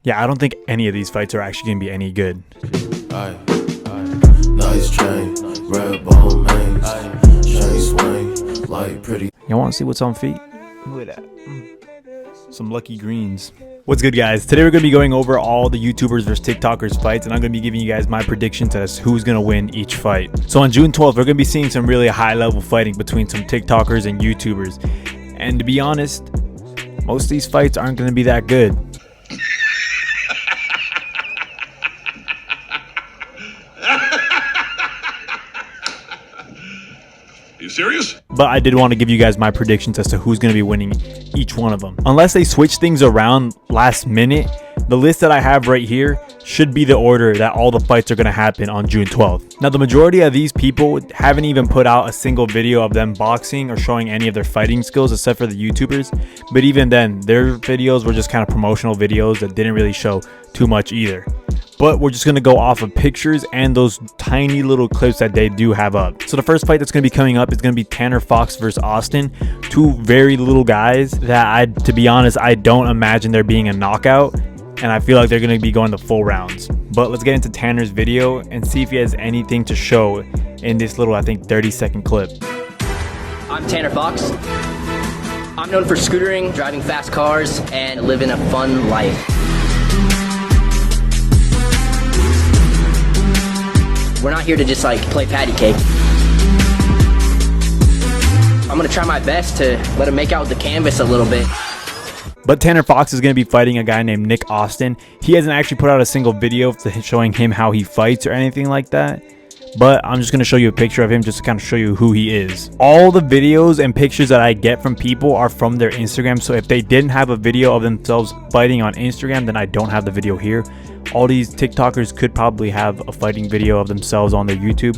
Yeah, I don't think any of these fights are actually gonna be any good. Nice chain, red bone mains, chain swing, light pretty. Y'all want to see what's on feet? Look at that. Some lucky greens. What's good, guys? Today we're going to be going over all the YouTubers versus TikTokers fights, and I'm going to be giving you guys my predictions as who's going to win each fight. So on June 12th, we're going to be seeing some really high-level fighting between some TikTokers and YouTubers. And to be honest, most of these fights aren't going to be that good. Are you serious? But I did want to give you guys my predictions as to who's going to be winning each one of them. Unless they switch things around last minute, the list that I have right here should be the order that all the fights are going to happen on June 12th. Now, the majority of these people haven't even put out a single video of them boxing or showing any of their fighting skills except for the YouTubers. But even then, their videos were just kind of promotional videos that didn't really show too much either. But we're just going to go off of pictures and those tiny little clips that they do have up. So the first fight that's going to be coming up is going to be Tanner Fox versus Austin. Two very little guys that, to be honest, I don't imagine there being a knockout. And I feel like they're going to be going the full rounds. But let's get into Tanner's video and see if he has anything to show in this little, I think, 30-second clip. I'm Tanner Fox. I'm known for scootering, driving fast cars, and living a fun life. We're not here to just like play patty cake. I'm gonna try my best to let him make out with the canvas a little bit. But Tanner Fox is going to be fighting a guy named Nick Austin. He hasn't actually put out a single video showing him how he fights or anything like that. But I'm just going to show you a picture of him just to kind of show you who he is. All the videos and pictures that I get from people are from their Instagram. So if they didn't have a video of themselves fighting on Instagram, then I don't have the video here. All these TikTokers could probably have a fighting video of themselves on their YouTube.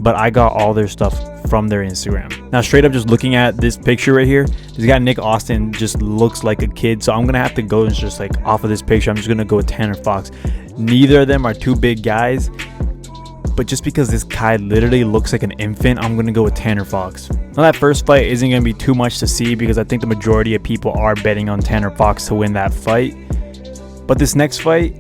But I got all their stuff from their Instagram. Now, straight up just looking at this picture right here, this guy Nick Austin just looks like a kid. So I'm going to have to go and just like off of this picture, I'm just going to go with Tanner Fox. Neither of them are two big guys. But just because this guy literally looks like an infant, I'm going to go with Tanner Fox. Now, that first fight isn't going to be too much to see because I think the majority of people are betting on Tanner Fox to win that fight. But this next fight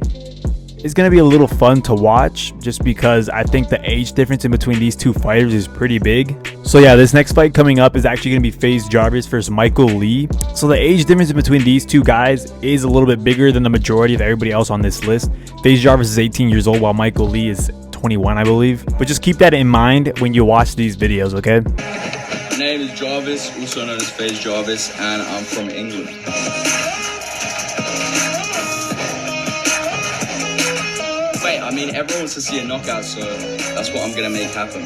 is going to be a little fun to watch just because I think the age difference in between these two fighters is pretty big. So yeah, this next fight coming up is actually going to be Faze Jarvis versus Michael Lee. So the age difference in between these two guys is a little bit bigger than the majority of everybody else on this list. Faze Jarvis is 18 years old while Michael Lee is 21, I believe. But just keep that in mind when you watch these videos, okay? My name is Jarvis, also known as Faze Jarvis, and I'm from England. Wait, I mean, everyone wants to see a knockout, so that's what I'm gonna make happen.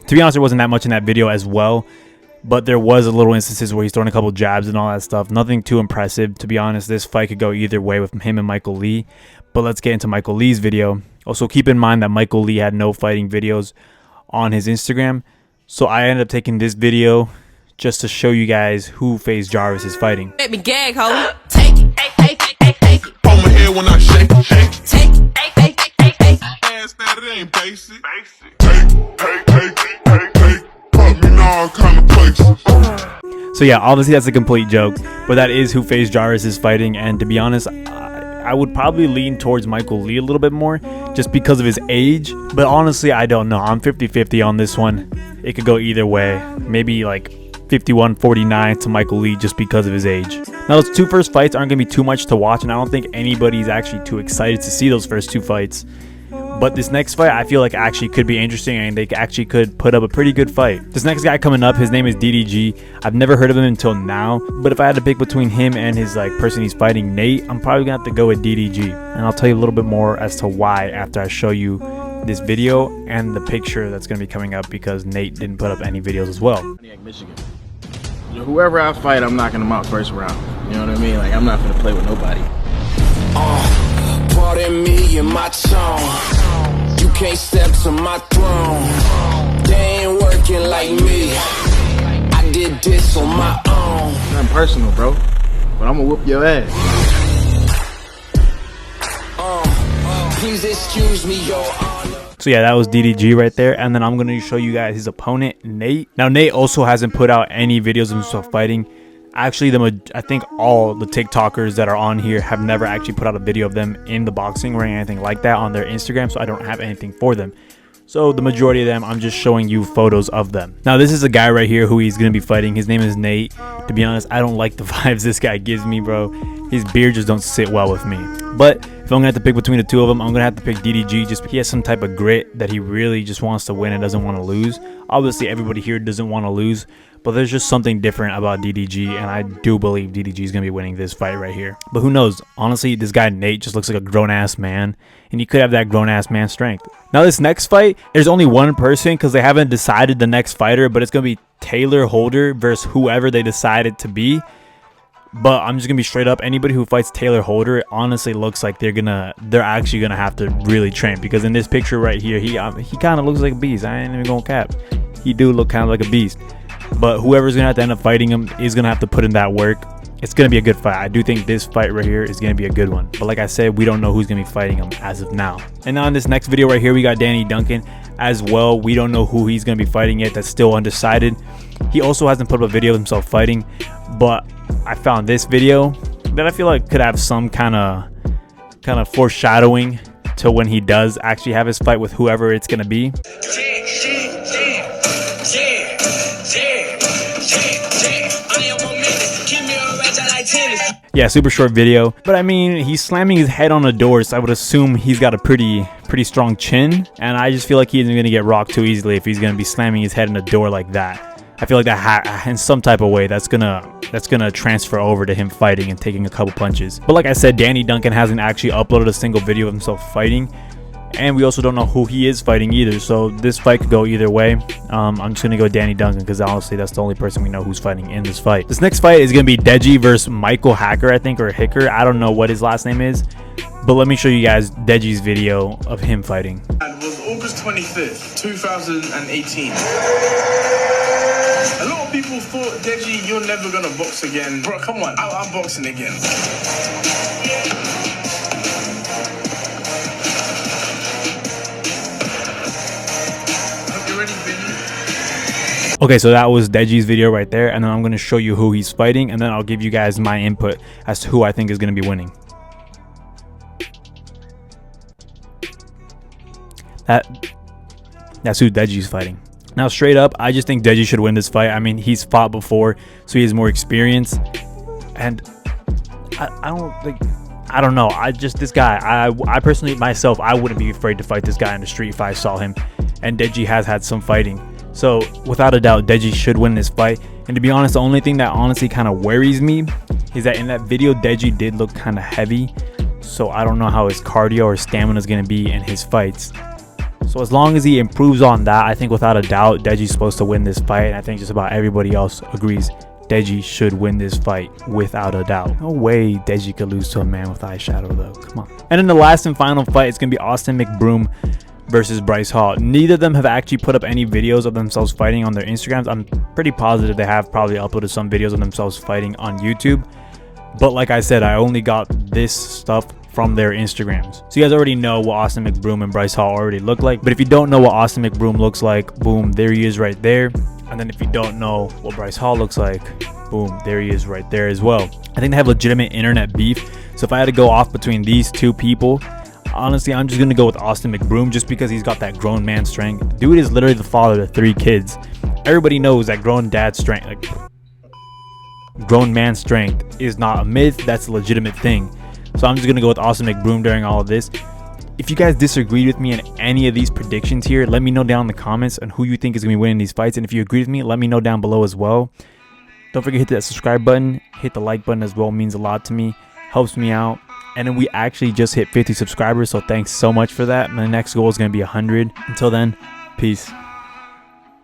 To be honest, there wasn't that much in that video as well. But there was a little instances where he's throwing a couple jabs and all that stuff. Nothing too impressive. To be honest, this fight could go either way with him and Michael Lee. But let's get into Michael Lee's video. Also, keep in mind that Michael Lee had no fighting videos on his Instagram. So I ended up taking this video just to show you guys who Faze Jarvis is fighting. Let me gag, ho. Take it, take it. On my head when I shake, shake. Take it. Ass that it ain't basic. Take. Put me in all kind of places. So yeah, obviously that's a complete joke. But that is who Faze Jarvis is fighting. And to be honest, I would probably lean towards Michael Lee a little bit more just because of his age. But honestly, I don't know. I'm 50-50 on this one. It could go either way. Maybe like 51-49 to Michael Lee just because of his age. Now, those two first fights aren't going to be too much to watch, and I don't think anybody's actually too excited to see those first two fights. But this next fight, I feel like actually could be interesting, and they actually could put up a pretty good fight. This next guy coming up, his name is Deji. I've never heard of him until now, but if I had to pick between him and his person he's fighting, Nate, I'm probably gonna have to go with Deji. And I'll tell you a little bit more as to why after I show you this video and the picture that's gonna be coming up because Nate didn't put up any videos as well. Michigan. Whoever I fight, I'm knocking them out first round. You know what I mean? Like, I'm not gonna play with nobody. Pardon me and my tone. You can't step to my throne. They ain't working like me. I did this on my own. Nothing personal, bro. But I'm gonna whoop your ass. Please excuse me, your honor. So yeah, that was DDG right there. And then I'm going to show you guys his opponent, Nate. Now, Nate also hasn't put out any videos of himself fighting. Actually, I think all the TikTokers that are on here have never actually put out a video of them in the boxing ring or anything like that on their Instagram, so I don't have anything for them. So the majority of them, I'm just showing you photos of them. Now, this is a guy right here who he's going to be fighting. His name is Nate. To be honest, I don't like the vibes this guy gives me, bro. His beard just don't sit well with me. But if I'm going to have to pick between the two of them, I'm going to have to pick DDG. Just he has some type of grit that he really just wants to win and doesn't want to lose. Obviously, everybody here doesn't want to lose, but there's just something different about DDG, and I do believe DDG is going to be winning this fight right here. But who knows? Honestly, this guy Nate just looks like a grown-ass man, and he could have that grown-ass man strength. Now, this next fight, there's only one person because they haven't decided the next fighter, but it's going to be Taylor Holder versus whoever they decide it to be. But I'm just gonna be straight up. Anybody who fights Taylor Holder, it honestly looks like they're actually gonna have to really train, because in this picture right here, he kind of looks like a beast. I ain't even gonna cap. He do look kind of like a beast. But whoever's gonna have to end up fighting him is gonna have to put in that work. It's gonna be a good fight. I do think this fight right here is gonna be a good one. But like I said, we don't know who's gonna be fighting him as of now. And now in this next video right here, we got Duncan as well. We don't know who he's gonna be fighting yet. That's still undecided. He also hasn't put up a video of himself fighting, but I found this video that I feel like could have some kind of foreshadowing to when he does actually have his fight with whoever it's gonna be. Yeah, super short video, but I mean, he's slamming his head on a door, so I would assume he's got a pretty strong chin, and I just feel like he isn't gonna get rocked too easily if he's gonna be slamming his head in a door like that. I feel like that in some type of way that's gonna transfer over to him fighting and taking a couple punches. But like I said, Duncan hasn't actually uploaded a single video of himself fighting, and we also don't know who he is fighting either, so this fight could go either way. I'm just gonna go Duncan because honestly that's the only person we know who's fighting in this fight. This next fight is gonna be Deji versus Michael Hacker, I think, or Hicker. I don't know what his last name is, but let me show you guys Deji's video of him fighting. It was August 25th, 2018. A lot of people thought, Deji, you're never gonna box again. Bro, come on, I'm boxing again. Hope you're ready, baby. Okay, so that was Deji's video right there, and then I'm going to show you who he's fighting, and then I'll give you guys my input as to who I think is going to be winning. That's who Deji's fighting. Now, straight up, I just think Deji should win this fight. I mean, he's fought before, so he has more experience, and I don't know. This guy, I personally myself, I wouldn't be afraid to fight this guy in the street if I saw him, and Deji has had some fighting. So without a doubt, Deji should win this fight. And to be honest, the only thing that honestly kind of worries me is that in that video, Deji did look kind of heavy. So I don't know how his cardio or stamina is going to be in his fights. So as long as he improves on that, I think without a doubt, Deji's supposed to win this fight. And I think just about everybody else agrees Deji should win this fight without a doubt. No way Deji could lose to a man with eyeshadow though. Come on. And then the last and final fight is going to be McBroom versus Bryce Hall. Neither of them have actually put up any videos of themselves fighting on their Instagrams. I'm pretty positive they have probably uploaded some videos of themselves fighting on YouTube. But like I said, I only got this stuff from their Instagrams. So you guys already know what McBroom and Bryce Hall already look like. But if you don't know what McBroom looks like, boom, there he is right there. And then if you don't know what Bryce Hall looks like, boom, there he is right there as well. I think they have legitimate internet beef. So if I had to go off between these two people, honestly, I'm just going to go with McBroom just because he's got that grown man strength. Dude is literally the father of 3 kids. Everybody knows that grown dad strength, like grown man strength, is not a myth. That's a legitimate thing. So I'm just going to go with McBroom during all of this. If you guys disagreed with me in any of these predictions here, let me know down in the comments on who you think is going to be winning these fights. And if you agree with me, let me know down below as well. Don't forget to hit that subscribe button. Hit the like button as well. It means a lot to me. Helps me out. And then we actually just hit 50 subscribers. So thanks so much for that. My next goal is going to be 100. Until then, peace.